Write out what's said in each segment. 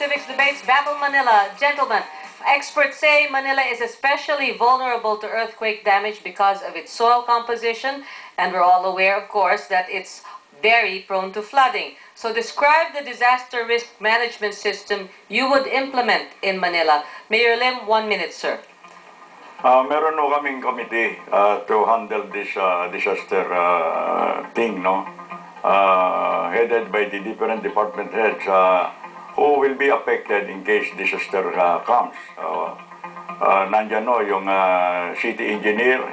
Civics Debates Battle Manila. Gentlemen, experts say Manila is especially vulnerable to earthquake damage because of its soil composition, and we're all aware, of course, that it's very prone to flooding. So describe the disaster risk management system you would implement in Manila. Mayor Lim, 1 minute, sir. Meron no kaming committee to handle this disaster thing, no? Headed by the different department heads who will be affected in case disaster comes. Nandyan no, yung city engineer,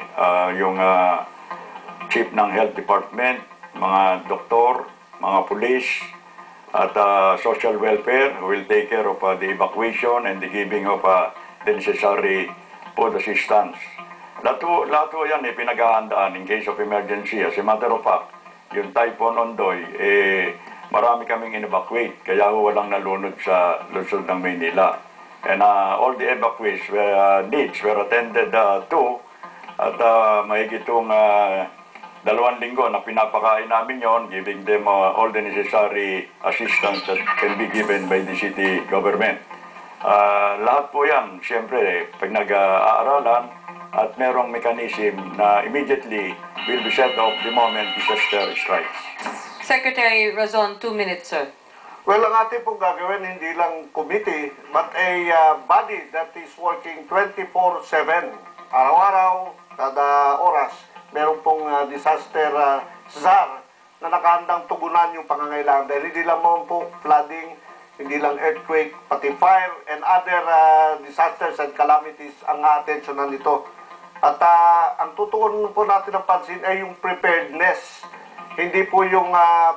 yung chief ng health department, mga doktor, mga police, at social welfare who will take care of the evacuation and the giving of the necessary food assistance. Lahat po yan pinaghahandaan in case of emergency. As a matter of fact, yung Typhoon Ondoy, marami kaming in-evacuate, kaya walang nalunod sa lungsod ng Maynila. And all the evacuees needs were attended to, at mahigitong 2 linggo na pinapakain namin yon, giving them all the necessary assistance that can be given by the city government. Lahat po yan, siyempre, pag nag-aaralan at merong mechanism na immediately will be set off the moment disaster strikes. Secretary Razon, 2 minutes, sir. Well, ang ating pong gagawin, hindi lang committee, but a body that is working 24/7. Araw-araw, kada oras, meron pong disaster czar na nakahandang tugunan yung pangangailangan. Dahil hindi lang po flooding, hindi lang earthquake, pati fire and other disasters and calamities ang atensyonan nito. At ang tutuon po natin ng pansin ay yung preparedness. Hindi po yung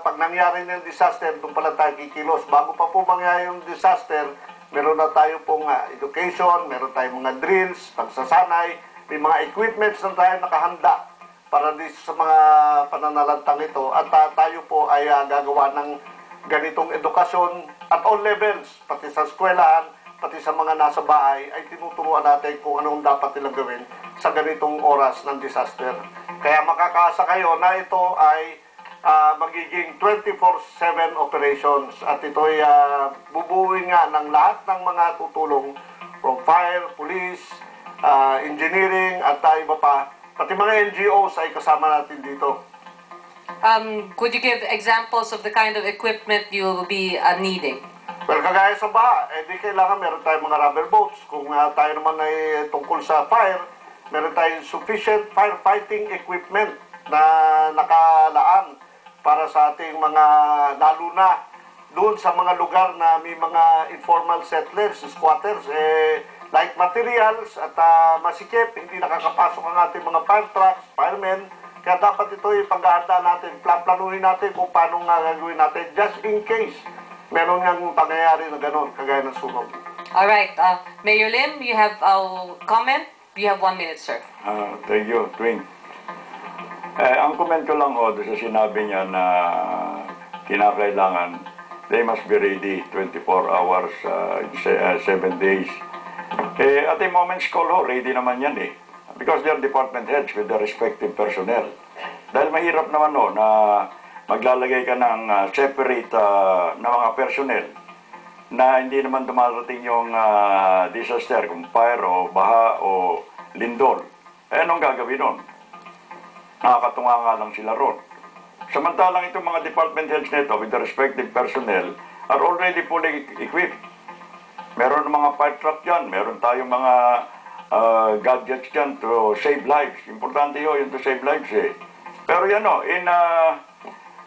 pag nangyari ng disaster, doon pala tayo kikilos. Bago pa po mangyari yung disaster, meron na tayo pong education, meron tayong mga drills, pagsasanay, may mga equipments na tayo nakahanda para sa mga pananalantang ito. At tayo po ay gagawa ng ganitong edukasyon at all levels, pati sa eskwelahan, pati sa mga nasa bahay, ay tinuturuan natin kung anong dapat nilang gawin sa ganitong oras ng disaster. Kaya makakaasa kayo na ito ay magiging 24/7 operations at ito ay bubuuin nga ng lahat ng mga tutulong from fire, police, engineering at iba pa. Pati mga NGOs ay kasama natin dito. Could you give examples of the kind of equipment you will be needing? Well, kagaya sa baha, di kailangan meron tayong mga rubber boats. Kung tayo naman ay tungkol sa fire, meron tayong sufficient firefighting equipment na nakalaan para sa ating mga, lalo na doon sa mga lugar na may mga informal settlers, squatters, light materials at masikip, hindi nakakapasok ang ating mga fire trucks, firemen. Kaya dapat ito ipag-aanda natin, planuhin natin kung paano nga gagawin natin just in case meron ngang pangyayari na gano'n, kagaya ng sunog. All right. Mayor Lim, you have a comment? You have 1 minute, sir. Thank you, Twing. Ang comment ko lang doon sa sinabi niya na kinakailangan, they must be ready 24 hours, 7 days. At a moment's call, ready naman yan because they are department heads with their respective personnel. Dahil mahirap naman na maglalagay ka ng separate na mga personnel na hindi naman dumarating yung disaster, kung fire o baha o lindol. Anong gagawin nun? Nakakatunga nga lang sila ron. Samantalang itong mga department heads nito with the respective personnel are already fully equipped. Meron mga fire truck dyan, meron tayong mga gadgets dyan to save lives. Importante yun to save lives Pero yan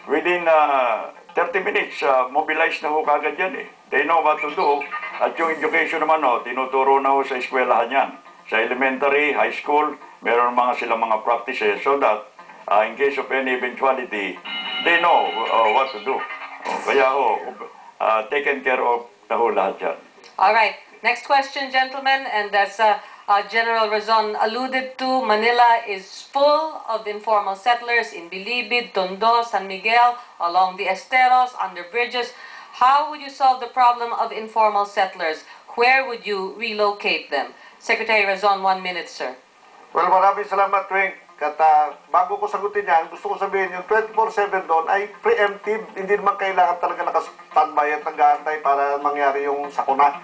within 30 minutes, mobilize na ho kagad yan They know what to do. At yung education naman tinuturo na ho sa eskwelahan yan. Sa elementary, high school, meron silang mga practices so that in case of any eventuality, they know what to do. Kaya taken care of na ho lahat yan. All right. Next question, gentlemen, and as General Razon alluded to, Manila is full of informal settlers in Bilibid, Tondo, San Miguel, along the esteros, under bridges. How would you solve the problem of informal settlers? Where would you relocate them? Secretary Razon, 1 minute, sir. Well, maraming salamat, Twing. Kata, bago ko sagutin yan, gusto ko sabihin yung 24/7 doon ay preemptive. Hindi naman kailangan talaga naka-standby at nag-aantay para mangyari yung sakuna.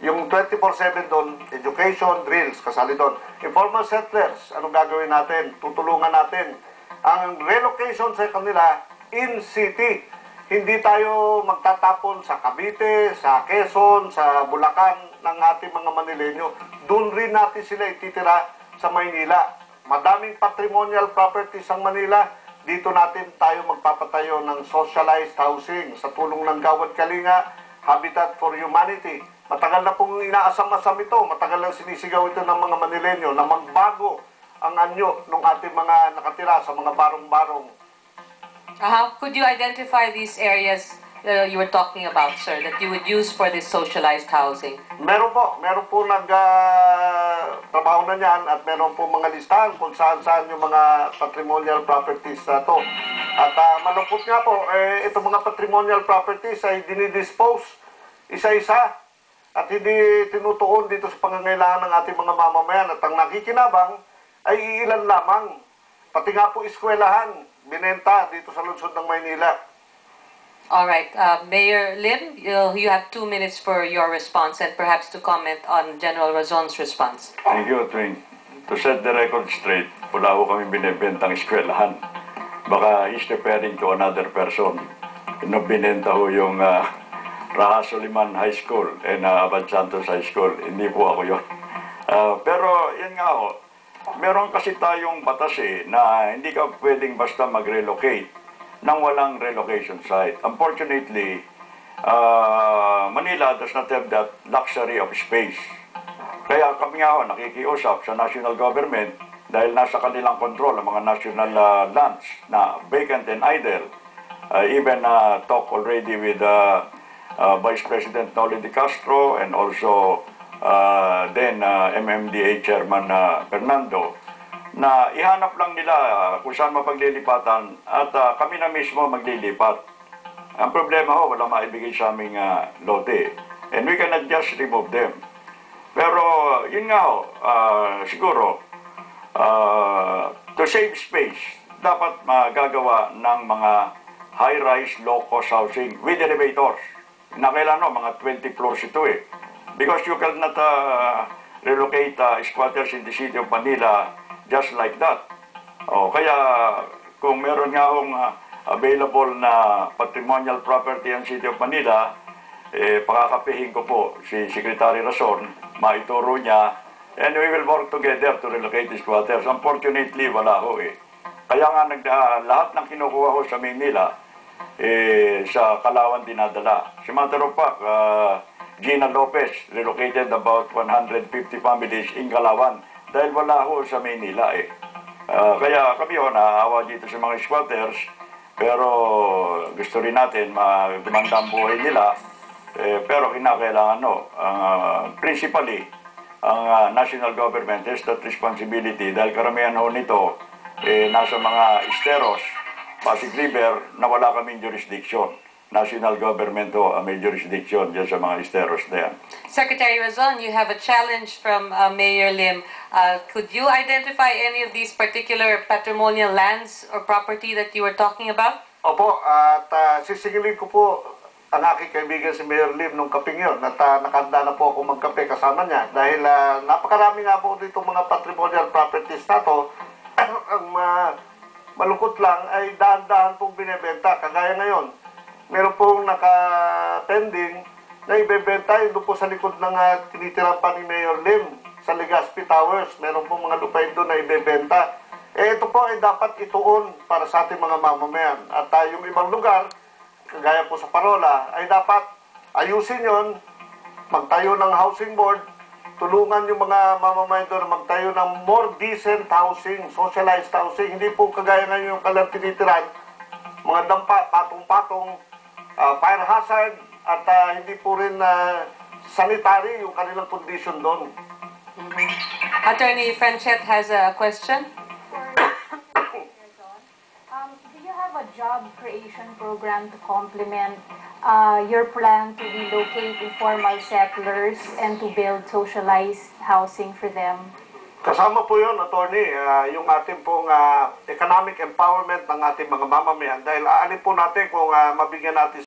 Yung 24/7 doon, education, drills, kasali doon. Informal settlers, anong gagawin natin? Tutulungan natin. Ang relocation sa kanila, in city. Hindi tayo magtatapon sa Cavite, sa Quezon, sa Bulacan ng ating mga Manileño. Doon rin natin sila ititira sa Maynila. Madaming patrimonial properties ang Manila. Dito natin tayo magpapatayo ng socialized housing sa tulong ng Gawad Kalinga, Habitat for Humanity. Matagal na pong inaasam-asam ito. Matagal lang sinisigaw ito ng mga Manileño na magbago ang anyo ng ating mga nakatira sa mga barong-barong. Could you identify these areas you were talking about, sir, that you would use for this socialized housing? Meron po trabaho na niyan at meron po mga listahan kung saan-saan yung mga patrimonial properties na to. At malungkot nga po, itong mga patrimonial properties ay dinidispose isa-isa at hindi tinutuon dito sa pangangailangan ng ating mga mamamayan. At ang nakikinabang ay ilan lamang. Pati nga po eskwelahan, binenta dito sa lungsod ng Maynila. All right. Mayor Lim, you have 2 minutes for your response and perhaps to comment on General Razon's response. Thank you, Twing. To set the record straight, wala ko kami binibentang eskwelahan. Baka he's referring to another person. Binenta ho yung Raha Soliman High School and Abad Santos High School. Hindi po ako yun. Pero yun nga ho, meron kasi tayong batas na hindi ka pwedeng basta mag-relocate nang walang relocation site. Unfortunately, Manila does not have that luxury of space. Kaya kami nga nakikiusap sa national government dahil nasa kanilang control ang mga national lands na vacant and idle. Even talk already with Vice President Noli de Castro and also then MMDA Chairman Fernando, na ihanap lang nila kung saan mapaglilipatan at kami na mismo maglilipat. Ang problema ho, wala maibigay sa aming lote. And we cannot just remove them. Pero yun nga ho, siguro, to save space, dapat magagawa ng mga high-rise, low-cost housing with elevators. Na kailan mga 20 floors ito Because you cannot relocate squatters in the city of Manila just like that. Kaya kung meron nga akong available na patrimonial property ang City of Manila, pakakapihin ko po si Secretary Razon, maituro niya, and we will work together to relocate the squatters. Unfortunately, wala ho Kaya nga lahat ng kinukuha ko sa Manila, sa Kalawan dinadala. Si matter of fact, Gina Lopez relocated about 150 families in Kalawan dahil wala ho sa Maynila kaya kami naawa dito sa mga squatters, pero gusto rin natin magumanda ang buhay nila, pero kinakailangan principally ang national government has that responsibility dahil karamihan nito nasa mga esteros, Pasig River, na wala kaming jurisdiction. National government may jurisdiction dyan sa mga esteros na yan. Secretary Razon, you have a challenge from Mayor Lim. Could you identify any of these particular patrimonial lands or property that you were talking about? Opo, at sisigilin ko po ang aking kaibigan si Mayor Lim nung kaping yun at nakanda na po ako magkape kasama niya dahil napakarami nga po dito mga patrimonial properties na to. Ang malungkot lang ay daan-daan pong binibenta. Kagaya ngayon, meron pong naka-pending na ibebenta yun doon po sa likod ng tinitira pa ni Mayor Lim sa Legazpi Towers. Meron pong mga lupain doon na ibebenta. Ito po ay dapat ituon para sa ating mga mamamayan. At yung ibang lugar, kagaya po sa Parola, ay dapat ayusin yon, magtayo ng housing board, tulungan yung mga mamamayan doon magtayo ng more decent housing, socialized housing. Hindi po kagaya ngayon yung kalang tinitiran, mga dampa, patong-patong, fire hazard, at hindi po rin sanitary yung kanilang condition doon. Attorney Frenchet has a question. Do you have a job creation program to complement your plan to relocate informal settlers and to build socialized housing for them? Kasama po yun, attorney, yung ating pong economic empowerment ng ating mga mamamayan dahil aanin po natin kung mabigyan natin